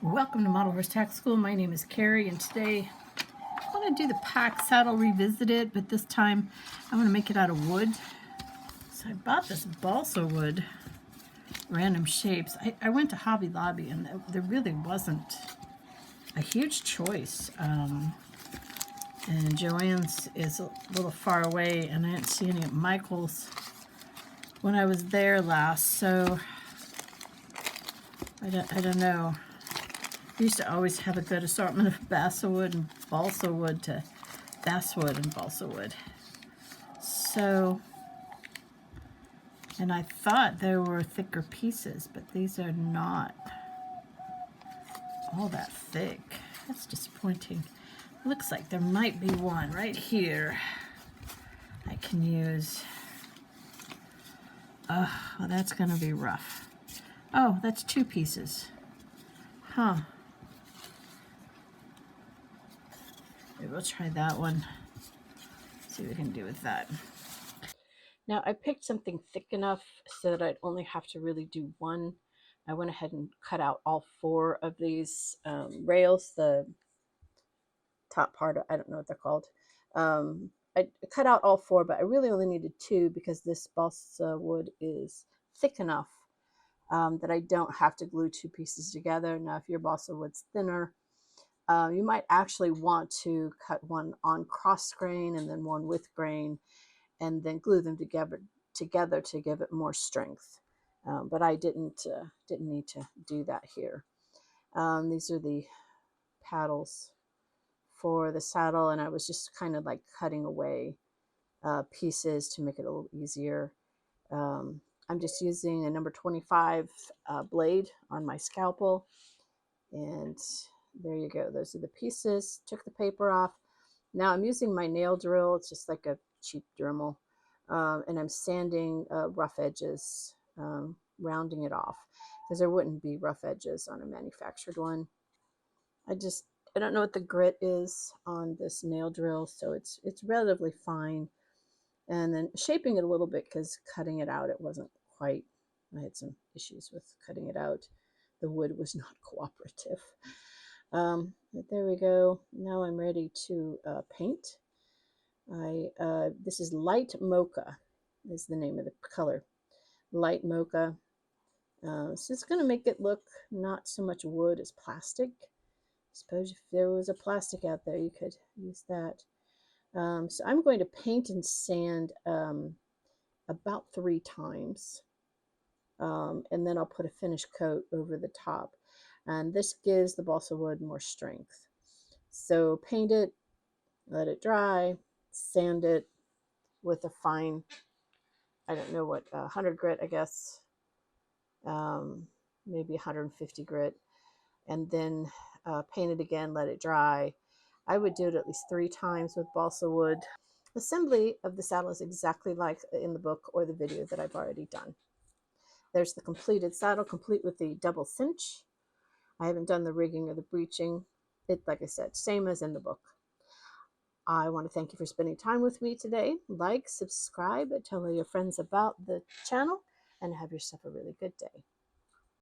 Welcome to Model Horse Tack School. My name is Carrie, and today I want to do the pack saddle revisited, but this time I want to make it out of wood. So I bought this balsa wood, random shapes. I went to Hobby Lobby, and there really wasn't a huge choice. And Joann's is a little far away, and I didn't see any at Michael's when I was there last, so I don't know. We used to always have a good assortment of basswood and balsa wood to basswood and balsa wood. So, and I thought there were thicker pieces, but these are not all that thick. That's disappointing. Looks like there might be one right here I can use. Oh, well, that's gonna be rough. Oh, that's two pieces. Huh. Maybe we'll try that one. See what we can do with that. Now I picked something thick enough so that I'd only have to really do one. I went ahead and cut out all four of these rails, the top part, I don't know what they're called. I cut out all four, but I really only needed two because this balsa wood is thick enough that I don't have to glue two pieces together. Now, if your balsa wood's thinner, you might actually want to cut one on cross grain and then one with grain, and then glue them together to give it more strength. But I didn't need to do that here. These are the paddles for the saddle, and I was just kind of like cutting away pieces to make it a little easier. I'm just using a number 25 blade on my scalpel, and there you go. Those are the pieces. Took the paper off. Now I'm using my nail drill. It's just like a cheap Dremel, and I'm sanding rough edges, rounding it off, because there wouldn't be rough edges on a manufactured one. I don't know what the grit is on this nail drill, so it's relatively fine. And then shaping it a little bit, because cutting it out, it wasn't quite. I had some issues with cutting it out. The wood was not cooperative. But there we go. Now I'm ready to paint. This is light mocha, is the name of the color. Light mocha. So it's going to make it look not so much wood as plastic. I suppose if there was a plastic out there, you could use that. So I'm going to paint and sand about 3 times. And then I'll put a finish coat over the top. And this gives the balsa wood more strength. So paint it, let it dry, sand it with a fine, I don't know what, 100 grit, I guess, maybe 150 grit, and then paint it again, let it dry. I would do it at least 3 times with balsa wood. Assembly of the saddle is exactly like in the book or the video that I've already done. There's the completed saddle, complete with the double cinch. I haven't done the rigging or the breeching. Like I said, same as in the book. I want to thank you for spending time with me today. Like, subscribe, tell all your friends about the channel, and have yourself a really good day.